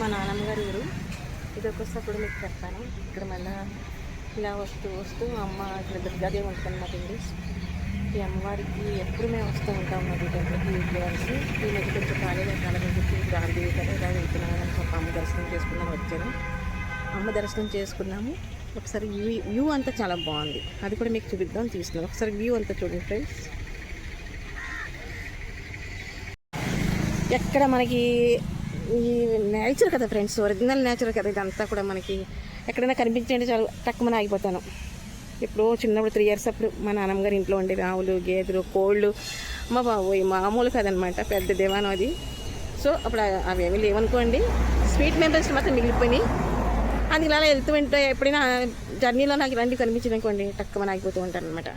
మా నాన్నమ్మ గారి ఊరు. ఇది ఒక్కొక్కప్పుడు మీకు చెప్తాను. ఇక్కడ మళ్ళీ ఇలా వస్తూ వస్తూ అమ్మ ఇక్కడ దుర్గాదేవి ఉంటుంది మాకు ఇంగ్లీష్. ఈ అమ్మవారికి ఎప్పుడు మేము వస్తూ ఉంటాం మాకు టెంపుల్కి వీక్లీ వన్స్. ఈ మధ్య కొంచెం కాలేజ్ కాలేజ్ చెప్పి గాంధీ కదా ఇలా వెళ్తున్నామని చెప్పి అమ్మ దర్శనం చేసుకున్నాము. వచ్చాను, అమ్మ దర్శనం చేసుకున్నాము. ఒకసారి వ్యూ అంతా చాలా బాగుంది, అది కూడా మీకు చూపిద్దాం తీసుకున్నాం. ఒకసారి వ్యూ అంతా చూడండి ఫ్రెండ్స్. ఎక్కడ మనకి ఈ నేచర్ కదా ఫ్రెండ్స్, ఒరిజినల్ నేచర్ కదా ఇదంతా కూడా. మనకి ఎక్కడైనా కనిపించండి చాలు తక్కువని ఆగిపోతాను. ఎప్పుడో చిన్నప్పుడు 3 years అప్పుడు మా నాన్నమ్మ గారి ఇంట్లో ఉండేవి ఆవులు, గేదెలు, కోళ్ళు. మా బాబు మామూలు కదనమాట, పెద్ద దేవానం అది. సో అప్పుడు అవేమీ లేవనుకోండి, స్వీట్ మెంబర్స్ మాత్రం మిగిలిపోయినాయి. అందుకు ఇలా వెళ్తూ ఉంటే ఎప్పుడైనా జర్నీలో నాకు ఇలాంటివి కనిపించింది అనుకోండి తక్కువని ఆగిపోతూ ఉంటాను అనమాట.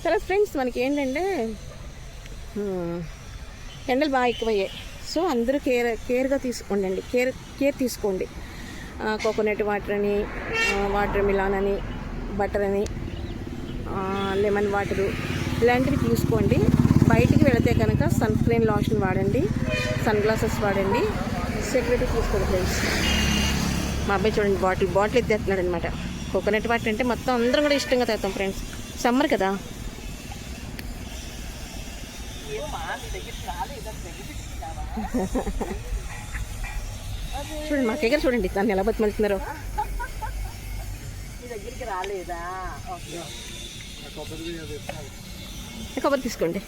సరే ఫ్రెండ్స్, మనకి ఏంటంటే ఎండలు బాగా ఎక్కువయ్యాయి. సో అందరూ కేర్గా తీసుకోండి, కేర్ తీసుకోండి. కోకోనట్ వాటర్ అని, వాటర్ మిలాన్ అని, బటర్ అని, లెమన్ వాటరు ఇలాంటివి తీసుకోండి. బయటికి వెళితే కనుక సన్ స్క్రీన్ లోషన్ వాడండి, సన్ గ్లాసెస్ వాడండి, సెక్యూరిటీ తీసుకోండి ఫ్రెండ్స్. మా అబ్బాయి చూడండి బాటిల్ ఎత్తేస్తున్నాడు అనమాట. కోకోనట్ వాటర్ అంటే మొత్తం అందరం కూడా ఇష్టంగా తాగుతాం ఫ్రెండ్స్, సమ్మర్ కదా. చూడండి మా దగ్గర చూడండి దాన్ని ఎలా బతిమలుతున్నారో. దగ్గరికి రాలేదా? కొబ్బరి తీసుకోండి,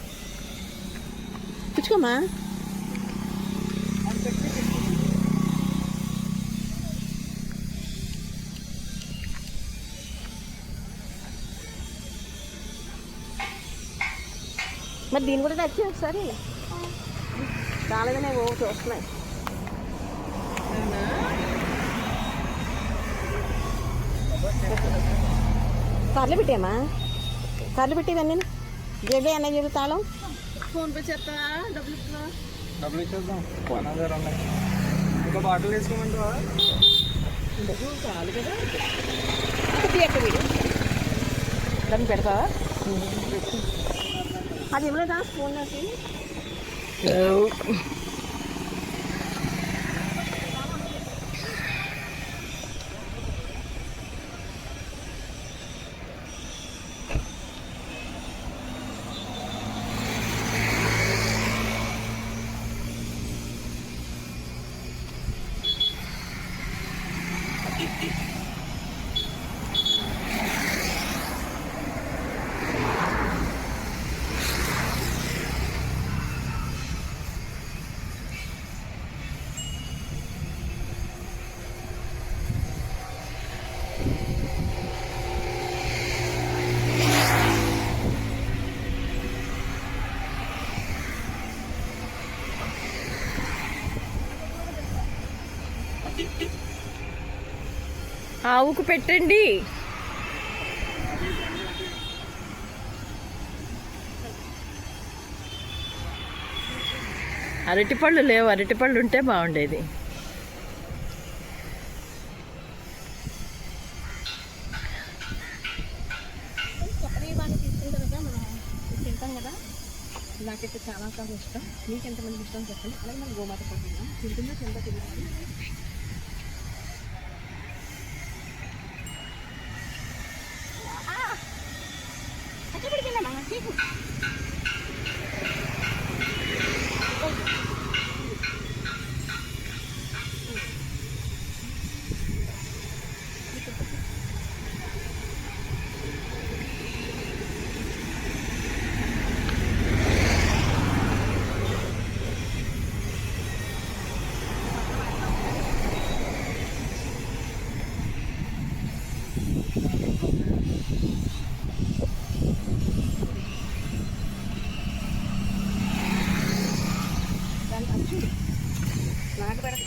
పుచ్చుకోమా. మరి దీన్ని కూడా నచ్చి ఒకసారి రాలేదనే చూస్తున్నాయి. కార్లు పెట్టామా? కార్లు పెట్టేవన్నీ జేబే అన్న జేబు తాళం. ఫోన్పే చేస్తా, డబ్బులు ఇచ్చేద్దాం. ఇంకా బాటిల్ వేసుకోమంటావా? చాలు కదా, ఎక్క వీడు డబ్బు పెడతావా? అది ఇవ్వలేదా ఫోన్ నాకు? ఆవుకు పెట్టండి. అరటిపళ్ళు లేవు, అరటిపళ్ళు ఉంటే బాగుండేది. తింటాం కదా, నాకైతే చాలా ఇష్టం. మీకు ఎంతమంది ఇష్టం చెప్పండి. అలాగే మనం గోమాత పడుతున్నాం, తింటుందో తింటాను.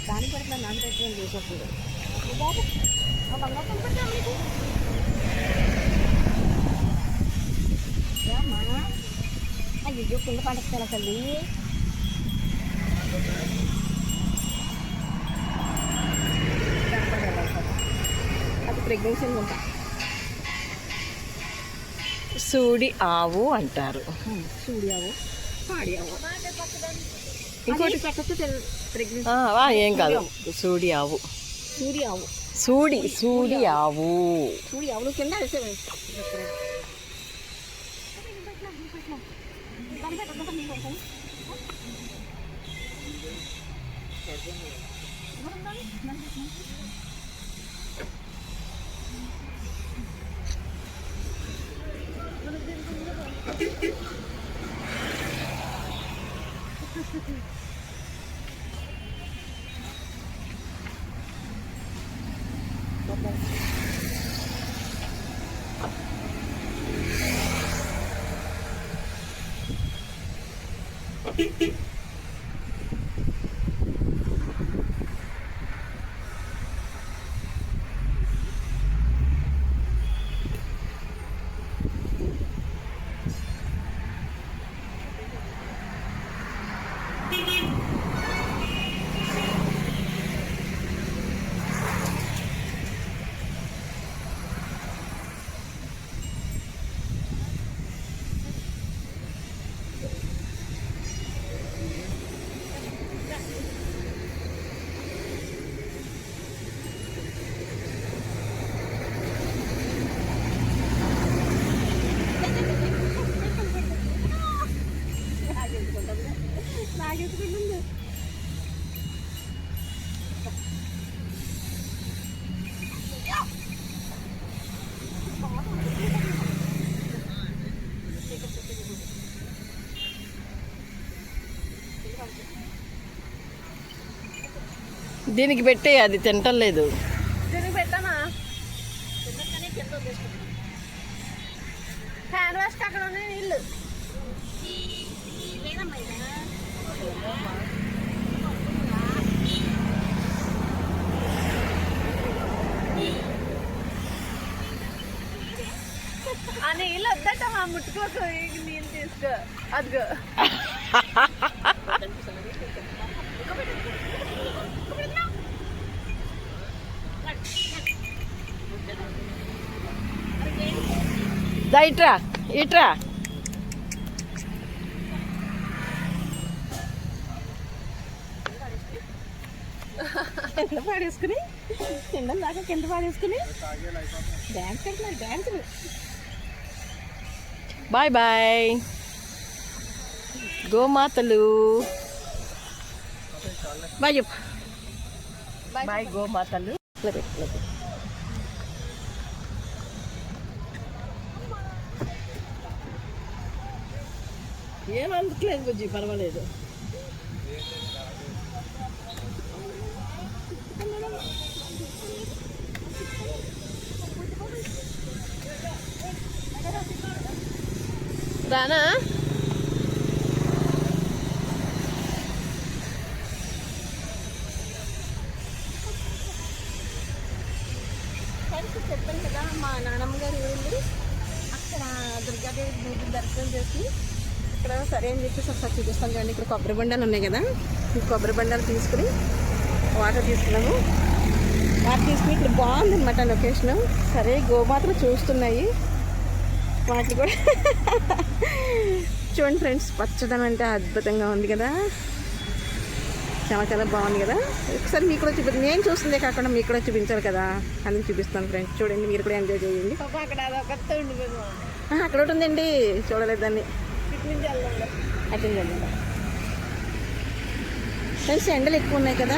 దానికి పడుతున్నా నాకు పెట్టడం చేసేప్పుడు అయ్యో కింద పండుగ తల్లి. అది ప్రెగ్నెన్సీ ఉంటా. సూడి ఆవు అంటారు. సూడి ఆవు, పాడి ఆవు. ఇంకోటి పెట్టచ్చు ఏం కాదు. సూడి ఆవు. సూడి ఆవు. సూడి ఆవు. సూడి ఆవులు కింద వేసేవి. దీనికి పెట్టే, అది తింటలేదు. దీనికి పెట్టానా? హ్యాండ్ వాష్కి అక్కడ ఉన్నాయి నీళ్ళు. ఆ నీళ్ళు వద్దట, మా ముట్టుకోకు. నీళ్ళు తీసుకో. అదిగో ఇట్రా ఇట్రా. కింద పాడేసుకుని, కింద దాకా కింద పాడేసుకుని డ్యాన్స్ కట్టినారు. డ్యాన్సులు. బాయ్ బాయ్ గోమాతలు. బాయ్ చెప్పు. బాయ్ గోమాతలు. ఏమందుకులేదు బుజ్జి, పర్వాలేదు. రానా? చెప్పాను కదా, మా నాన్నమ్మ గారి ఊళ్ళు అక్కడ దుర్గాదేవి గుడి దర్శనం చేసి ఇక్కడ సరే అని చెప్పేసి ఒకసారి చూపిస్తాను చూడండి. ఇక్కడ కొబ్బరి బండాలు ఉన్నాయి కదా, ఈ కొబ్బరి బండాలు తీసుకుని వాటర్ తీసుకున్నాము. వాటర్ తీసుకుని ఇక్కడ బాగుందన్నమాట లొకేషను. సరే గోమాతలు చూస్తున్నాయి. వాటి కూడా చూడండి ఫ్రెండ్స్, పచ్చదనం అంటే అద్భుతంగా ఉంది కదా, చాలా చాలా బాగుంది కదా. ఒకసారి మీకు కూడా చూపి, నేను చూస్తుందే కాకుండా మీకు కూడా చూపించాలి కదా, అందుకు చూపిస్తాను ఫ్రెండ్స్. చూడండి, మీరు కూడా ఎంజాయ్ చేయండి. అక్కడ ఒకటి ఉందండి, చూడలేదు దాన్ని. అటెండ్ చేయండి ఫ్రెండ్స్. ఎండలు ఎక్కువ ఉన్నాయి కదా,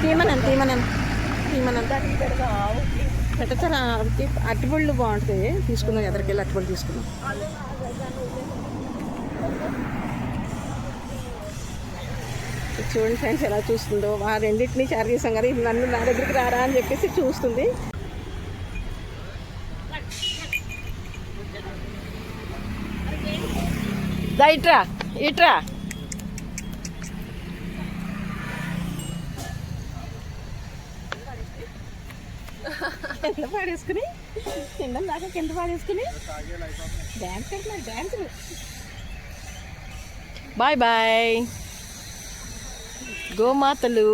తీమనం పెట్టచ్చా. అరటిపళ్ళు బాగుంటాయి, తీసుకుందాం. ఎదరికెళ్ళి అరటిపళ్ళు తీసుకుందాం. చూడండి ఫ్రెండ్స్ ఎలా చూస్తుందో. ఆ రెండింటినీ షేర్ చేసాం కదా, ఇది నన్ను నా దగ్గరికి రారా అని చెప్పేసి చూస్తుంది. ఇట్రా ఇట్రా. కింద పాడేసుకుని, కింద దాకా కింద పాడేసుకుని డ్యాన్స్ కట్టినారు. డ్యాన్సులు. బాయ్ బాయ్ గోమాతలు.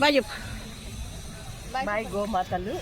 బాయ్ చెప్పు. బాయ్ గోమాతలు.